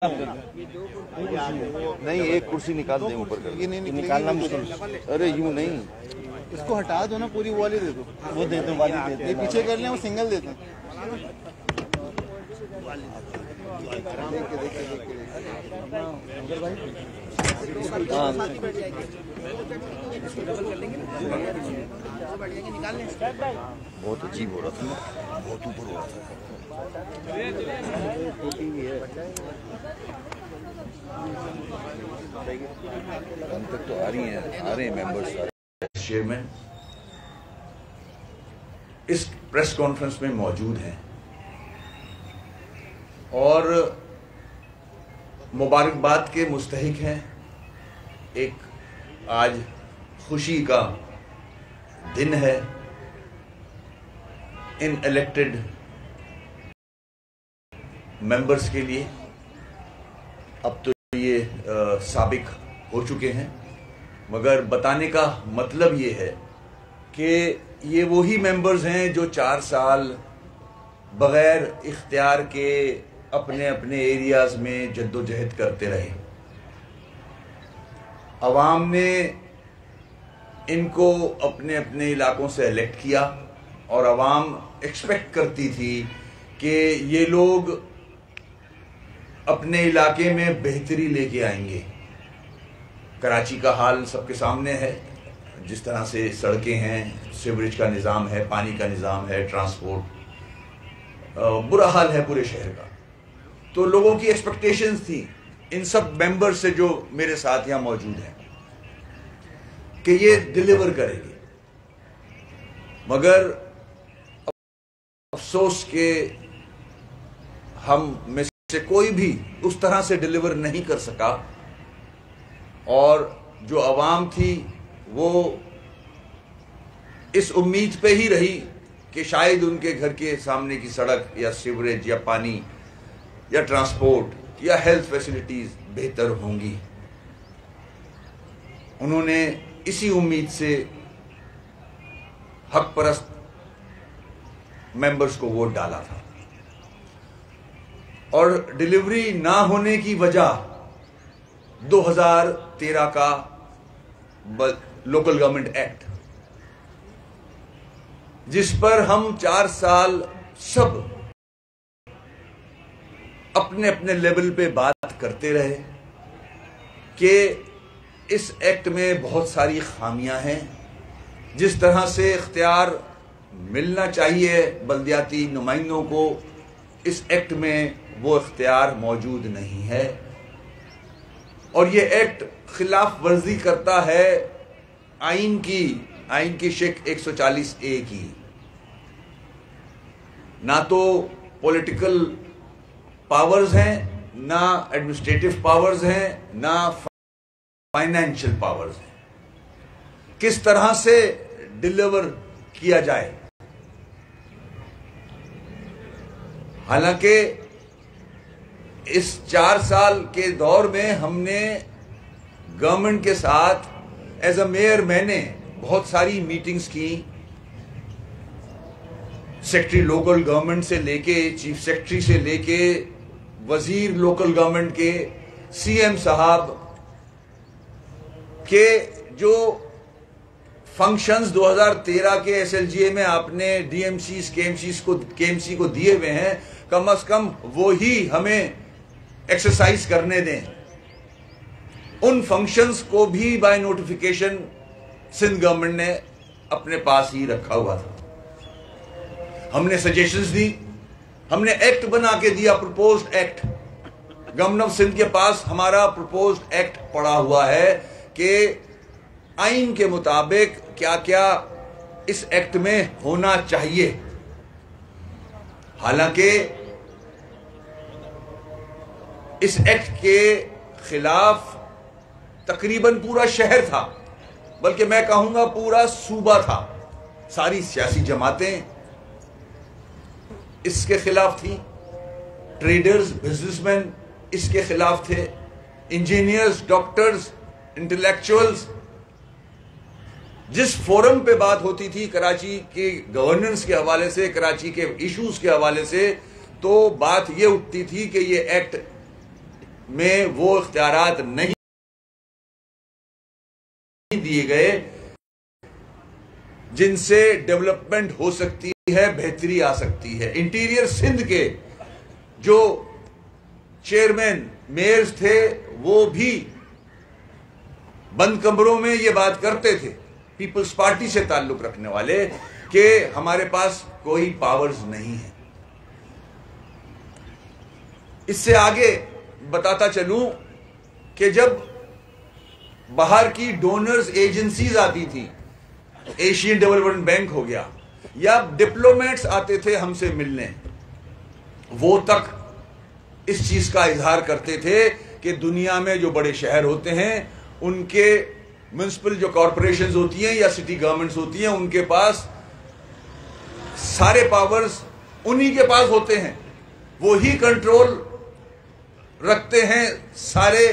नहीं, एक कुर्सी निकाल दें ऊपर कर। ये नहीं निकालना मुश्किल। अरे यूं नहीं, इसको हटा दो ना, पूरी वाली दे दो। वो दे दो, वाली दे ये दो। पीछे कर लें, वो सिंगल देते हैं। बहुत अजीब हो रहा था, बहुत ऊपर हो रहा था। हम तक तो आ रहे हैं मेंबर्स। चेयरमैन इस प्रेस कॉन्फ्रेंस में मौजूद हैं और मुबारकबाद के मुस्तहिक हैं। एक आज खुशी का दिन है इन इलेक्टेड मेंबर्स के लिए। अब तो ये साबिक हो चुके हैं, मगर बताने का मतलब ये है कि ये वही मेंबर्स हैं जो 4 साल बगैर इख्तियार के अपने अपने एरियाज में जद्दोजहद करते रहे। अवाम ने इनको अपने अपने इलाकों से इलेक्ट किया और अवाम एक्सपेक्ट करती थी कि ये लोग अपने इलाके में बेहतरी लेके आएंगे। कराची का हाल सबके सामने है, जिस तरह से सड़कें हैं, सीवरेज का निज़ाम है, पानी का निज़ाम है, ट्रांसपोर्ट, बुरा हाल है पूरे शहर का। तो लोगों की एक्सपेक्टेशंस थी इन सब मेंबर से जो मेरे साथ यहाँ मौजूद हैं कि ये डिलीवर करेंगे, मगर अफसोस के हम में से कोई भी उस तरह से डिलीवर नहीं कर सका। और जो आवाम थी वो इस उम्मीद पे ही रही कि शायद उनके घर के सामने की सड़क या सीवरेज या पानी या ट्रांसपोर्ट या हेल्थ फैसिलिटीज बेहतर होंगी। उन्होंने इसी उम्मीद से हक परस्त मेंबर्स को वोट डाला था और डिलीवरी ना होने की वजह 2013 का लोकल गवर्नमेंट एक्ट, जिस पर हम 4 साल सब अपने अपने लेवल पे बात करते रहे कि इस एक्ट में बहुत सारी खामियां हैं। जिस तरह से इख्तियार मिलना चाहिए बल्दियाती नुमाइंदों को, इस एक्ट में वो इख्तियार मौजूद नहीं है और ये एक्ट खिलाफ वर्जी करता है आइन की शेख 140A की। ना तो पॉलिटिकल पावर्स हैं, ना एडमिनिस्ट्रेटिव पावर्स हैं, ना फाइनेंशियल पावर्स हैं। किस तरह से डिलीवर किया जाए? हालांकि इस 4 साल के दौर में हमने गवर्नमेंट के साथ एज अ मेयर मैंने बहुत सारी मीटिंग्स की। सेक्रेटरी लोकल गवर्नमेंट से लेके चीफ सेक्रेटरी से लेके वजीर लोकल गवर्नमेंट के, सीएम साहब के जो फंक्शंस 2013 के एसएलजीए में आपने केएमसी को दिए हुए हैं, कम से कम वो ही हमें एक्सरसाइज करने दें। उन फंक्शंस को भी बाय नोटिफिकेशन सिंध गवर्नमेंट ने अपने पास ही रखा हुआ था। हमने सजेशंस दी, हमने एक्ट बना के दिया, proposed act. Government of Sindh के पास हमारा प्रपोज्ड एक्ट पड़ा हुआ है कि आइन के मुताबिक क्या क्या इस एक्ट में होना चाहिए। हालांकि इस एक्ट के खिलाफ तकरीबन पूरा शहर था, बल्कि मैं कहूंगा पूरा सूबा था। सारी सियासी जमातें इसके खिलाफ थी, ट्रेडर्स, बिजनेसमैन इसके खिलाफ थे, इंजीनियर्स, डॉक्टर्स, इंटेलेक्चुअल्स। जिस फोरम पे बात होती थी कराची के गवर्नेंस के हवाले से, कराची के इश्यूज के हवाले से, तो बात ये उठती थी कि ये एक्ट में वो इख्तियारात नहीं दिए गए जिनसे डेवलपमेंट हो सकती है, बेहतरी आ सकती है। इंटीरियर सिंध के जो चेयरमैन मेयर्स थे वो भी बंद कमरों में ये बात करते थे, पीपल्स पार्टी से ताल्लुक रखने वाले, कि हमारे पास कोई पावर्स नहीं है। इससे आगे बताता चलूं कि जब बाहर की डोनर्स एजेंसीज आती थी, एशियन डेवलपमेंट बैंक हो गया, या डिप्लोमेट्स आते थे हमसे मिलने, वो तक इस चीज का इजहार करते थे कि दुनिया में जो बड़े शहर होते हैं उनके म्युनिसिपल जो कॉरपोरेशंस होती हैं या सिटी गवर्नमेंट्स होती हैं, उनके पास सारे पावर्स उन्हीं के पास होते हैं, वो ही कंट्रोल रखते हैं सारे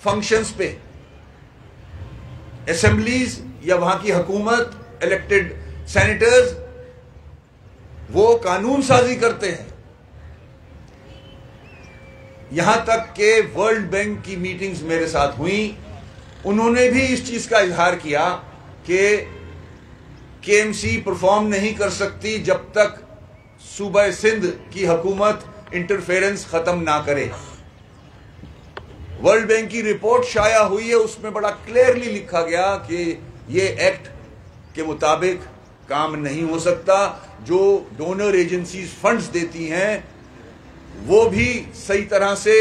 फंक्शंस पे। असेंबलीज या वहां की हुकूमत, इलेक्टेड सेनेटर्स, वो कानून साजी करते हैं। यहां तक कि वर्ल्ड बैंक की मीटिंग्स मेरे साथ हुई, उन्होंने भी इस चीज का इजहार किया कि केएमसी परफॉर्म नहीं कर सकती जब तक सूबा सिंध की हुकूमत इंटरफेरेंस खत्म ना करे। वर्ल्ड बैंक की रिपोर्ट शाया हुई है, उसमें बड़ा क्लियरली लिखा गया कि ये एक्ट के मुताबिक काम नहीं हो सकता। जो डोनर एजेंसीज फंड्स देती हैं वो भी सही तरह से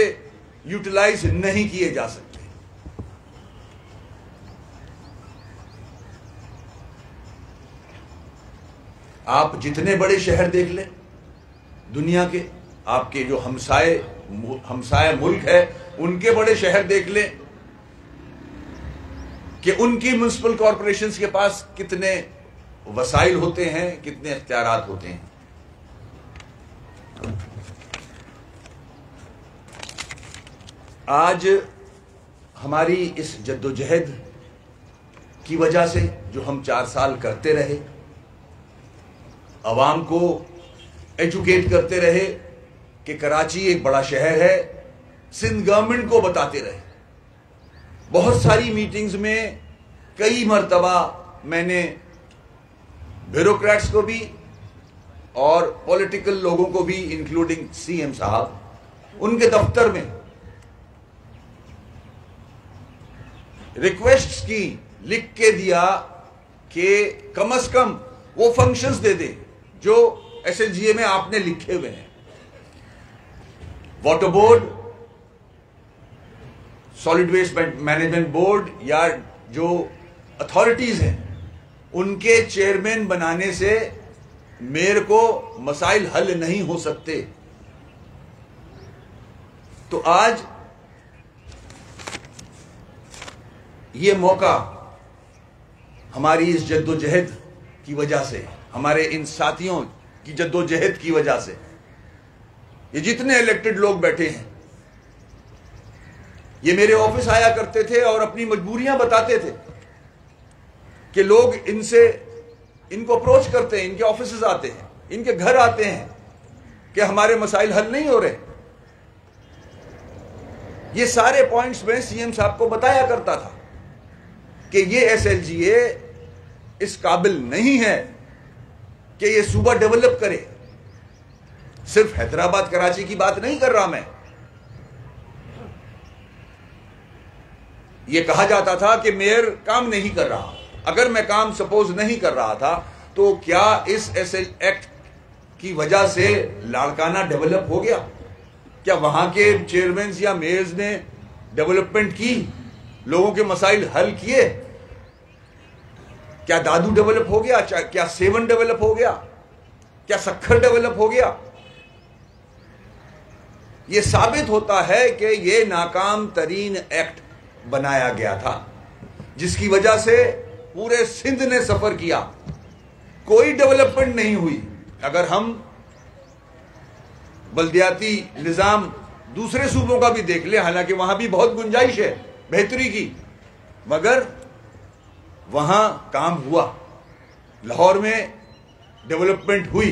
यूटिलाइज नहीं किए जा सकते। आप जितने बड़े शहर देख लें दुनिया के, आपके जो हमसाए मुल्क है उनके बड़े शहर देख लें कि उनकी म्युनिसिपल कॉरपोरेशंस के पास कितने वसाइल होते हैं, कितने इख्तियारात होते हैं। आज हमारी इस जद्दोजहद की वजह से जो हम 4 साल करते रहे, अवाम को एजुकेट करते रहे कि कराची एक बड़ा शहर है, सिंध गवर्नमेंट को बताते रहे, बहुत सारी मीटिंग्स में कई मर्तबा मैंने ब्यूरोक्रेट्स को भी और पॉलिटिकल लोगों को भी, इंक्लूडिंग सीएम साहब, उनके दफ्तर में रिक्वेस्ट्स की, लिख के दिया कि कम से कम वो फंक्शंस दे दे जो एसएलजीए में आपने लिखे हुए हैं। Water board, solid waste management board या जो अथॉरिटीज हैं उनके चेयरमैन बनाने से मेयर को मसाइल हल नहीं हो सकते। तो आज ये मौका हमारी इस जद्दोजहद की वजह से, हमारे इन साथियों की जद्दोजहद की वजह से, ये जितने इलेक्टेड लोग बैठे हैं ये मेरे ऑफिस आया करते थे और अपनी मजबूरियां बताते थे कि लोग इनको अप्रोच करते हैं, इनके ऑफिस आते हैं, इनके घर आते हैं कि हमारे मसाइल हल नहीं हो रहे। ये सारे पॉइंट्स में सीएम साहब को बताया करता था कि ये एसएलजीए इस काबिल नहीं है कि ये सूबा डेवलप करे। सिर्फ हैदराबाद कराची की बात नहीं कर रहा मैं। ये कहा जाता था कि मेयर काम नहीं कर रहा। अगर मैं काम सपोज नहीं कर रहा था तो क्या इस एसएल एक्ट की वजह से लाड़काना डेवलप हो गया? क्या वहां के चेयरमैन या मेयर्स ने डेवलपमेंट की, लोगों के मसाइल हल किए? क्या दादू डेवलप हो गया? क्या सेवन डेवलप हो गया? क्या सखर डेवलप हो गया? यह साबित होता है कि यह नाकाम तरीन एक्ट बनाया गया था जिसकी वजह से पूरे सिंध ने सफर किया, कोई डेवलपमेंट नहीं हुई। अगर हम बल्दियाती निजाम दूसरे सूबों का भी देख ले, हालांकि वहां भी बहुत गुंजाइश है बेहतरी की, मगर वहां काम हुआ। लाहौर में डेवलपमेंट हुई,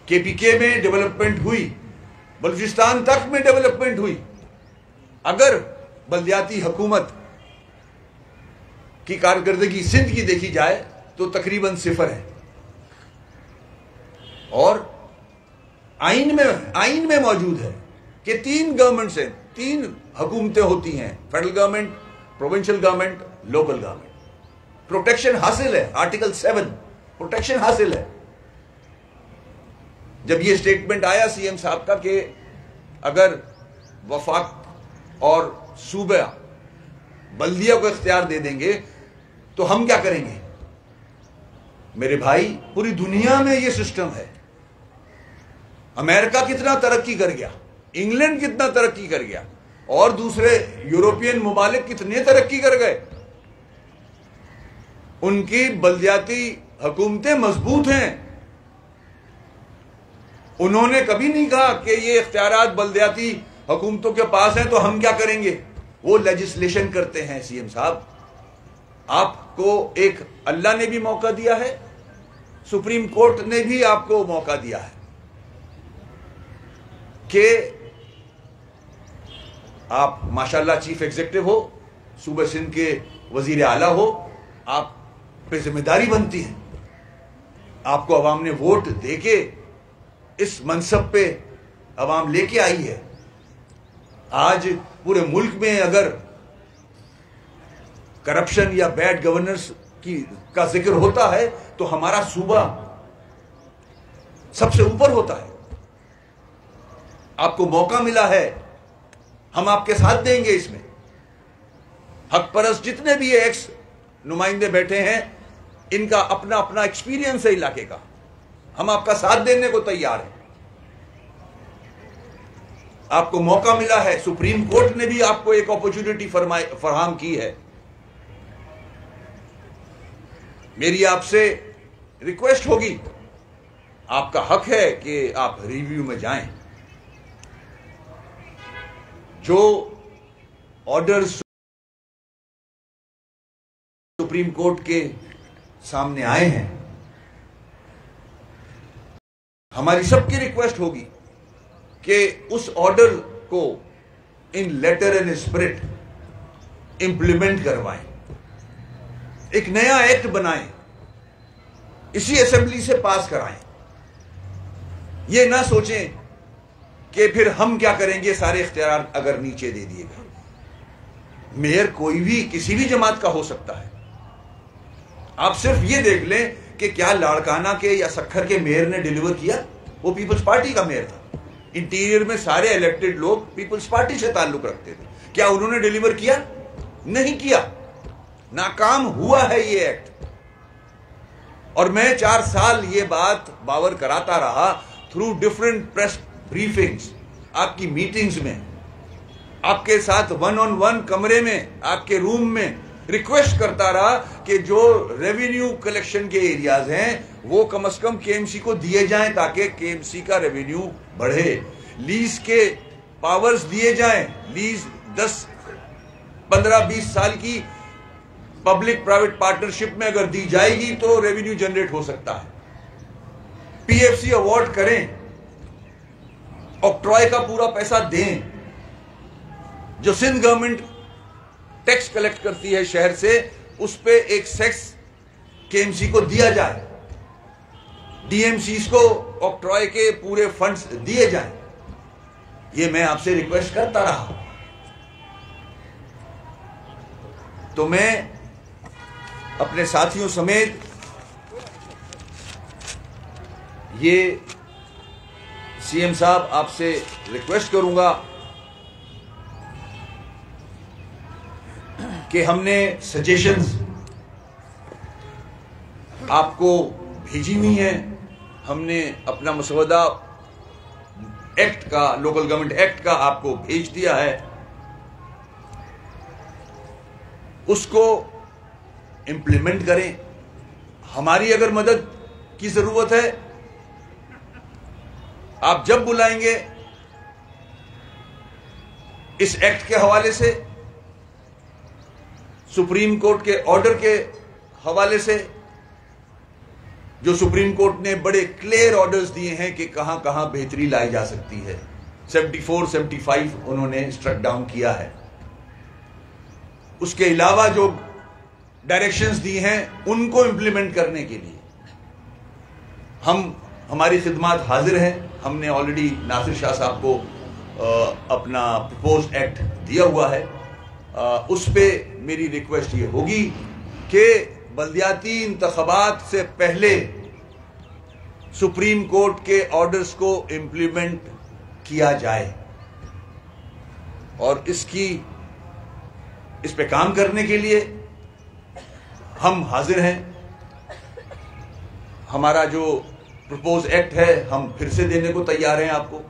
केपीके में डेवलपमेंट हुई, बलूचिस्तान तक में डेवलपमेंट हुई। अगर बल्दियाती हुकूमत की कारकर्दगी सिंध की देखी जाए तो तकरीबन 0 है। और आइन में मौजूद है कि 3 गवर्नमेंट्स हैं, 3 हुकूमतें होती हैं, federal government, provincial government, local government. Protection हासिल है, आर्टिकल 7 प्रोटेक्शन हासिल है। जब ये स्टेटमेंट आया सीएम साहब का कि अगर वफाक और सूबा बल्दिया को इख्तियार दे देंगे तो हम क्या करेंगे, मेरे भाई पूरी दुनिया में ये सिस्टम है। अमेरिका कितना तरक्की कर गया, इंग्लैंड कितना तरक्की कर गया, और दूसरे यूरोपियन मुमालिक कितने तरक्की कर गए। उनकी बल्दियाती हुकूमतें मजबूत हैं। उन्होंने कभी नहीं कहा कि ये इख्तियारात बल्दियाती हुकूमतों के पास हैं तो हम क्या करेंगे। वो लेजिस्लेशन करते हैं। सीएम साहब, आपको एक अल्लाह ने भी मौका दिया है, सुप्रीम कोर्ट ने भी आपको मौका दिया है कि आप माशाल्लाह चीफ एग्जीक्यूटिव हो, सूबे सिंध के वजीर आला हो, आप पे जिम्मेदारी बनती है। आपको अवाम ने वोट देके इस मनसब पे अवाम लेके आई है। आज पूरे मुल्क में अगर करप्शन या बैड गवर्नेंस का जिक्र होता है तो हमारा सूबा सबसे ऊपर होता है। आपको मौका मिला है, हम आपके साथ देंगे इसमें। हक परस्त जितने भी एक्स नुमाइंदे बैठे हैं, इनका अपना अपना एक्सपीरियंस है इलाके का, हम आपका साथ देने को तैयार हैं। आपको मौका मिला है, सुप्रीम कोर्ट ने भी आपको एक अपॉर्चुनिटी फराहम की है। मेरी आपसे रिक्वेस्ट होगी, आपका हक है कि आप रिव्यू में जाएं। जो ऑर्डर्स सुप्रीम कोर्ट के सामने आए हैं, हमारी सबकी रिक्वेस्ट होगी कि उस ऑर्डर को इन लेटर एंड स्पिरिट इंप्लीमेंट करवाएं, एक नया एक्ट बनाएं, इसी असेंबली से पास कराएं। ये ना सोचें कि फिर हम क्या करेंगे, सारे इख्तियार अगर नीचे दे दिए गए। मेयर कोई भी किसी भी जमात का हो सकता है। आप सिर्फ ये देख लें कि क्या लाड़काना के या सक्खर के मेयर ने डिलीवर किया। वो पीपल्स पार्टी का मेयर था, इंटीरियर में सारे इलेक्टेड लोग पीपल्स पार्टी से ताल्लुक रखते थे। क्या उन्होंने डिलीवर किया? नहीं किया, नाकाम हुआ है ये एक्ट। और मैं 4 साल ये बात बावर कराता रहा थ्रू डिफरेंट प्रेस ब्रीफिंग्स, आपकी मीटिंग्स में, आपके साथ 1-on-1 कमरे में, आपके रूम में रिक्वेस्ट करता रहा कि जो रेवेन्यू कलेक्शन के एरियाज हैं वो कम से कम केएमसी को दिए जाएं ताकि केएमसी का रेवेन्यू बढ़े। लीज के पावर्स दिए जाएं, लीज 10, 15, 20 साल की पब्लिक प्राइवेट पार्टनरशिप में अगर दी जाएगी तो रेवेन्यू जनरेट हो सकता है। पीएफसी अवार्ड करें, ऑक्ट्रॉय का पूरा पैसा दें, जो सिंध गवर्नमेंट टैक्स कलेक्ट करती है शहर से, उस पे एक सेक्स केएमसी को दिया जाए, डीएमसीज को ऑक्ट्रॉय के पूरे फंड्स दिए जाएं। ये मैं आपसे रिक्वेस्ट करता रहा। तो मैं अपने साथियों समेत ये सीएम साहब आपसे रिक्वेस्ट करूंगा कि हमने सजेशंस आपको भेजी हुई हैं। हमने अपना मसौदा एक्ट का, लोकल गवर्नमेंट एक्ट का आपको भेज दिया है। उसको इंप्लीमेंट करें। हमारी अगर मदद की जरूरत है, आप जब बुलाएंगे इस एक्ट के हवाले से, सुप्रीम कोर्ट के ऑर्डर के हवाले से, जो सुप्रीम कोर्ट ने बड़े क्लियर ऑर्डर्स दिए हैं कि कहां कहां बेहतरी लाई जा सकती है, 74, 75 उन्होंने स्ट्रक डाउन किया है। उसके अलावा जो डायरेक्शंस दी हैं उनको इंप्लीमेंट करने के लिए हमारी खिदमत हाजिर हैं। हमने ऑलरेडी नासिर शाह साहब को अपना प्रपोज एक्ट दिया हुआ है। उस पे मेरी रिक्वेस्ट ये होगी कि बल्दियाती इंतखाबात से पहले सुप्रीम कोर्ट के ऑर्डर्स को इंप्लीमेंट किया जाए और इस पे काम करने के लिए हम हाजिर हैं। हमारा जो प्रपोज एक्ट है हम फिर से देने को तैयार हैं आपको।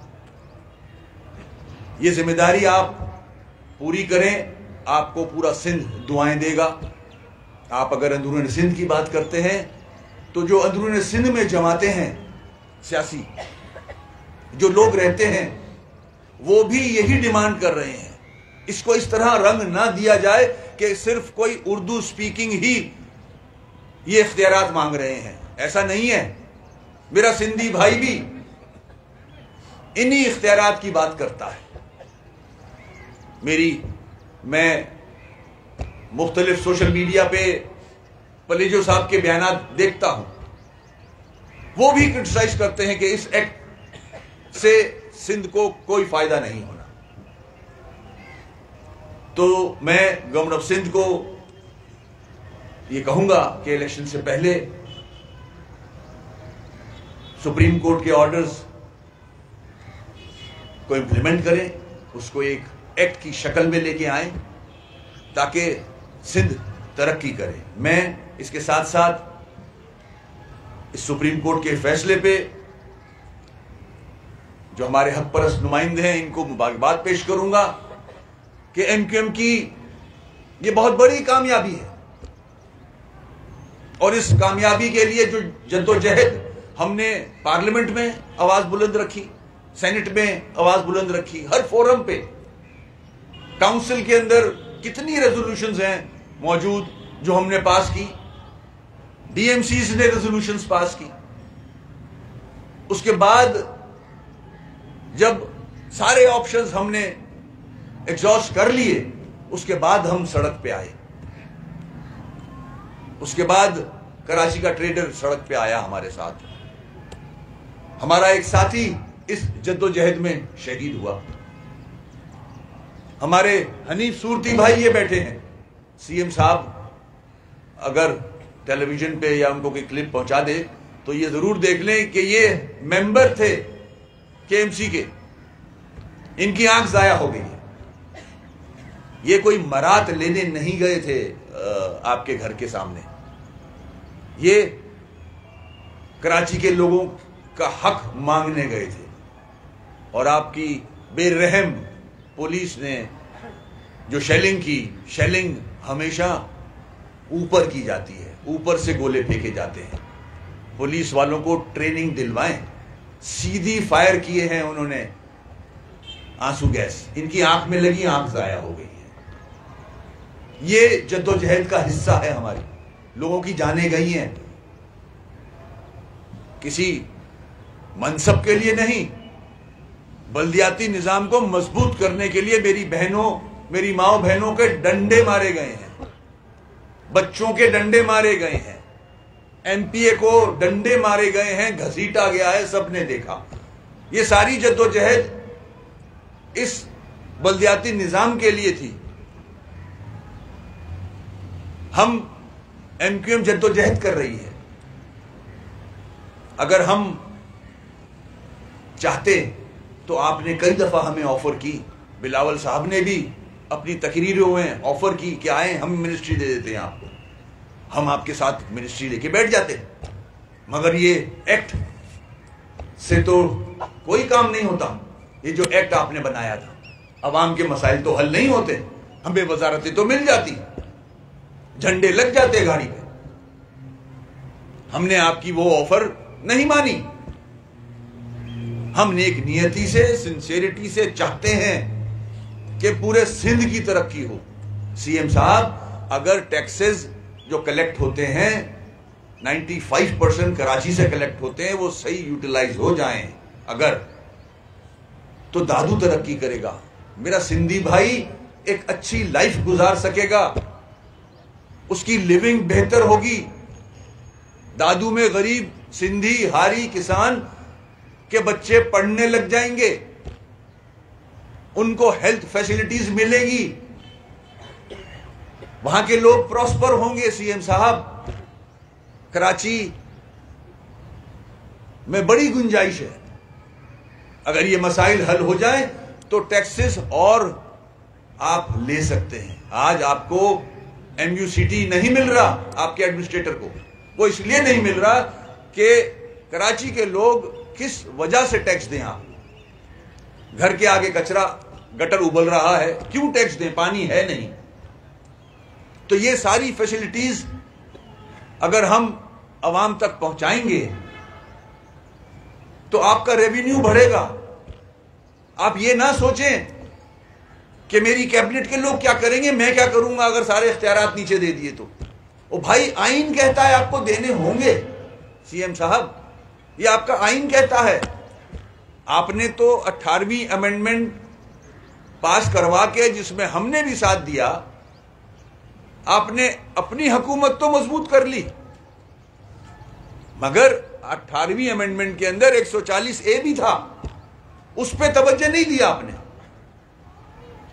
ये जिम्मेदारी आप पूरी करें, आपको पूरा सिंध दुआएं देगा। आप अगर अंदरूनी सिंध की बात करते हैं तो जो अंदरूनी सिंध में जमाते हैं सियासी जो लोग रहते हैं वो भी यही डिमांड कर रहे हैं। इसको इस तरह रंग ना दिया जाए कि सिर्फ कोई उर्दू स्पीकिंग ही ये इख्तियारात मांग रहे हैं, ऐसा नहीं है। मेरा सिंधी भाई भी इन्हीं इख्तियारात की बात करता है। मैं मुख्तलिफ सोशल मीडिया पे पलेजो साहब के बयानात देखता हूं, वो भी क्रिटिसाइज करते हैं कि इस एक्ट से सिंध को कोई फायदा नहीं होना। तो मैं गवर्नमेंट ऑफ सिंध को ये कहूंगा कि इलेक्शन से पहले सुप्रीम कोर्ट के ऑर्डर्स को इंप्लीमेंट करें, उसको एक एक्ट की शक्ल में लेके आए ताकि सिंध तरक्की करे। मैं इसके साथ साथ इस सुप्रीम कोर्ट के फैसले पे जो हमारे हक परस्त नुमाइंदे हैं इनको मुबारकबाद पेश करूंगा कि एमक्यूएम की ये बहुत बड़ी कामयाबी है और इस कामयाबी के लिए जो जद्दोजहद हमने पार्लियामेंट में आवाज बुलंद रखी, सेनेट में आवाज बुलंद रखी, हर फोरम पे, काउंसिल के अंदर कितनी रेजोल्यूशंस हैं मौजूद जो हमने पास की, डीएमसीज ने रेजोल्यूशंस पास की। उसके बाद जब सारे ऑप्शंस हमने एग्जॉस्ट कर लिए उसके बाद हम सड़क पे आए। उसके बाद कराची का ट्रेडर सड़क पे आया हमारे साथ। हमारा एक साथी इस जद्दोजहद में शहीद हुआ। हमारे हनीफ सूरती भाई ये बैठे हैं। सीएम साहब अगर टेलीविजन पे या उनको कोई क्लिप पहुंचा दे तो ये जरूर देख लें कि ये मेंबर थे केएमसी के, इनकी आंख जाया हो गई है। ये कोई मरात लेने नहीं गए थे आपके घर के सामने, ये कराची के लोगों का हक मांगने गए थे और आपकी बेरहम पुलिस ने जो शेलिंग की, शेलिंग हमेशा ऊपर की जाती है, ऊपर से गोले फेंके जाते हैं। पुलिस वालों को ट्रेनिंग दिलवाएं, सीधी फायर किए हैं उन्होंने आंसू गैस, इनकी आंख में लगी, आंख जाया हो गई है। ये जद्दोजहद का हिस्सा है हमारी, लोगों की जानें गई हैं, किसी मनसब के लिए नहीं, बल्दियाती निजाम को मजबूत करने के लिए मेरी बहनों, मेरी माओ बहनों के डंडे मारे गए हैं, बच्चों के डंडे मारे गए हैं, एमपीए को डंडे मारे गए हैं, घसीटा गया है, सबने देखा। ये सारी जद्दोजहद इस बल्दियाती निजाम के लिए थी। हम एमक्यूएम जद्दोजहद कर रही है। अगर हम चाहते तो आपने कई दफा हमें ऑफर की, बिलावल साहब ने भी अपनी तकरीरों में ऑफर की कि आए हम मिनिस्ट्री दे देते हैं आपको, हम आपके साथ मिनिस्ट्री लेके बैठ जाते। मगर ये एक्ट से तो कोई काम नहीं होता। ये जो एक्ट आपने बनाया था, अवाम के मसाइल तो हल नहीं होते, हमें वजारतें तो मिल जाती, झंडे लग जाते गाड़ी पे। हमने आपकी वो ऑफर नहीं मानी। हम नेक नियति से, सिंसियरिटी से चाहते हैं कि पूरे सिंध की तरक्की हो। सीएम साहब, अगर टैक्सेस जो कलेक्ट होते हैं 95% कराची से कलेक्ट होते हैं, वो सही यूटिलाइज हो जाएं, अगर तो दादू तरक्की करेगा, मेरा सिंधी भाई एक अच्छी लाइफ गुजार सकेगा, उसकी लिविंग बेहतर होगी। दादू में गरीब सिंधी हारी किसान के बच्चे पढ़ने लग जाएंगे, उनको हेल्थ फैसिलिटीज मिलेगी, वहां के लोग प्रॉस्पर होंगे। सीएम साहब, कराची में बड़ी गुंजाइश है, अगर ये मसाइल हल हो जाए तो टैक्सेस और आप ले सकते हैं। आज आपको एमयूसीटी नहीं मिल रहा आपके एडमिनिस्ट्रेटर को, वो इसलिए नहीं मिल रहा कि कराची के लोग किस वजह से टैक्स दें। आप घर के आगे कचरा गटर उबल रहा है, क्यों टैक्स दें, पानी है नहीं। तो ये सारी फैसिलिटीज अगर हम अवाम तक पहुंचाएंगे तो आपका रेवेन्यू बढ़ेगा। आप ये ना सोचें कि मेरी कैबिनेट के लोग क्या करेंगे, मैं क्या करूंगा अगर सारे इख्तियारात नीचे दे दिए तो। ओ भाई, आइन कहता है आपको देने होंगे। सीएम साहब, ये आपका आइन कहता है। आपने तो 18वीं अमेंडमेंट पास करवा के, जिसमें हमने भी साथ दिया, आपने अपनी हुकूमत तो मजबूत कर ली, मगर 18वीं अमेंडमेंट के अंदर 140A भी था, उस पर तवज्जो नहीं दिया आपने।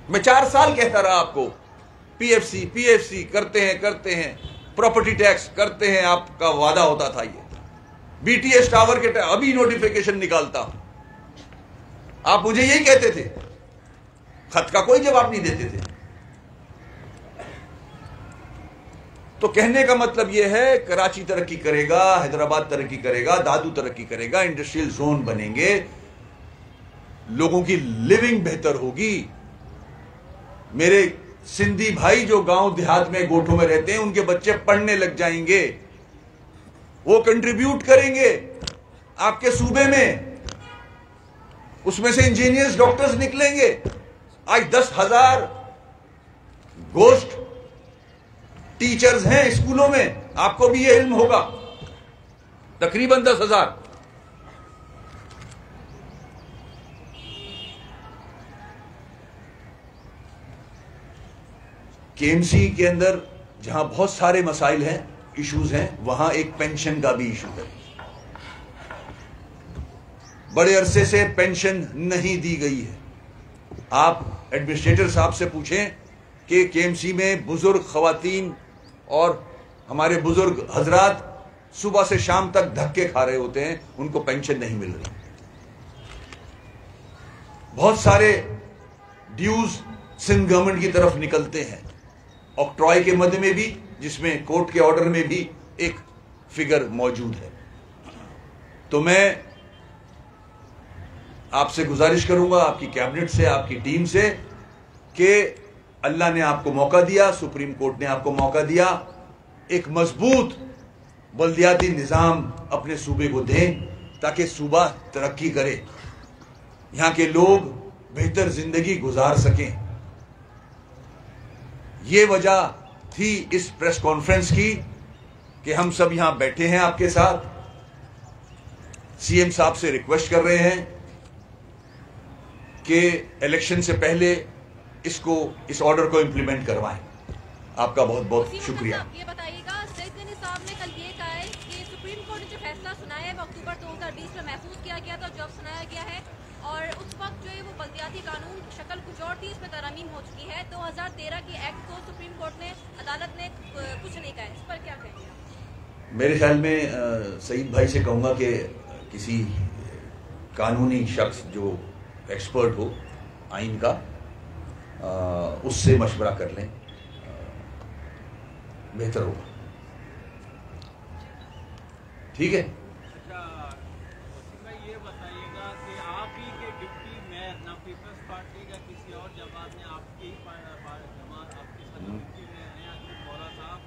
मैं 4 साल कहता रहा आपको, पीएफसी करते हैं, प्रॉपर्टी टैक्स करते हैं, आपका वादा होता था। ये बीटीएस टावर के अभी नोटिफिकेशन निकालता हूं, आप मुझे यही कहते थे, खत का कोई जवाब नहीं देते थे। तो कहने का मतलब यह है, कराची तरक्की करेगा, हैदराबाद तरक्की करेगा, दादू तरक्की करेगा, इंडस्ट्रियल जोन बनेंगे, लोगों की लिविंग बेहतर होगी। मेरे सिंधी भाई जो गांव देहात में गोठों में रहते हैं, उनके बच्चे पढ़ने लग जाएंगे, वो कंट्रीब्यूट करेंगे आपके सूबे में, उसमें से इंजीनियर्स, डॉक्टर्स निकलेंगे। आज 10,000 गोश्त टीचर्स हैं स्कूलों में, आपको भी ये इल्म होगा, तकरीबन 10,000। केएमसी के अंदर जहां बहुत सारे मसाइल हैं, इश्यूज हैं, वहां एक पेंशन का भी इशू है। बड़े अरसे से पेंशन नहीं दी गई है। आप एडमिनिस्ट्रेटर साहब से पूछें कि केएमसी में बुजुर्ग खवातीन और हमारे बुजुर्ग हजरात सुबह से शाम तक धक्के खा रहे होते हैं, उनको पेंशन नहीं मिल रही। बहुत सारे ड्यूज सिंध गवर्नमेंट की तरफ निकलते हैं, ऑक्ट्रॉय के मद में भी, जिसमें कोर्ट के ऑर्डर में भी एक फिगर मौजूद है। तो मैं आपसे गुजारिश करूंगा, आपकी कैबिनेट से, आपकी टीम से, कि अल्लाह ने आपको मौका दिया, सुप्रीम कोर्ट ने आपको मौका दिया, एक मजबूत बल्दियाती निज़ाम अपने सूबे को दें ताकि सूबा तरक्की करे, यहां के लोग बेहतर जिंदगी गुजार सकें। ये वजह थी इस प्रेस कॉन्फ्रेंस की कि हम सब यहां बैठे हैं आपके साथ। सीएम साहब से रिक्वेस्ट कर रहे हैं कि इलेक्शन से पहले इस ऑर्डर को इंप्लीमेंट करवाएं। आपका बहुत बहुत शुक्रिया। आप ये बताइएगा, सईद गनी साहब ने कल ये कहा है कि सुप्रीम कोर्ट ने जो फैसला सुनाया है वो अक्टूबर 2020 में महफूज किया गया था, जब सुनाया गया है, और उस वक्त जो है वो बल्दियाती कानून शक्ल कुछ और थी, इसमें तरमीम हो चुकी है। 2013 के एक्ट को सुप्रीम कोर्ट ने, अदालत ने कुछ नहीं कहा, इस पर क्या कहेंगे? मेरे ख्याल में सईद भाई से कहूंगा कि किसी कानूनी शख्स जो एक्सपर्ट हो आइन का, उससे मशवरा कर लें, बेहतर होगा। ठीक है। अच्छा, ये बताइएगा कि आप ही के डिप्टी मेयर, ना पीपल्स पार्टी का किसी और जमात ने, आपकी जमात आपके साथ डिप्टी मेयर हैं अब्दुल मौला साहब,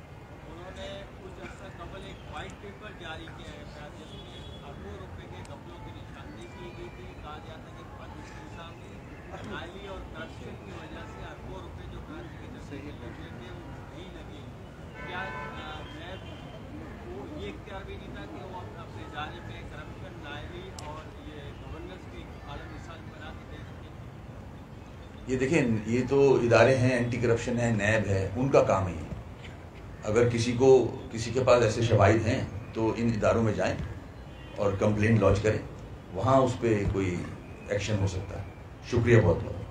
उन्होंने कुछ अर्सा कबल एक वाइट पेपर जारी किया है जिसमें अरबों रुपए के घपलों की निशानदेही की गई थी। कहा जाता है कि पाकिस्तान साहब ने नाली और करप्शन की वजह से अरबों रुपए जो कराची के जैसे थे वो नहीं लगे। क्या मेयर को ये इख्तियार भी नहीं था कि वो अपने इदारे में करप्शन, नायरी और ये गवर्नेंस की आला मिसाल बना के दे? ये देखें, ये तो इदारे हैं, एंटी करप्शन है, नैब है, उनका काम है ये। अगर किसी के पास ऐसे शवाहिद हैं तो इन इदारों में जाएं और कंप्लेंट लॉन्च करें, वहाँ उस पर कोई एक्शन हो सकता है। शुक्रिया बहुत बहुत।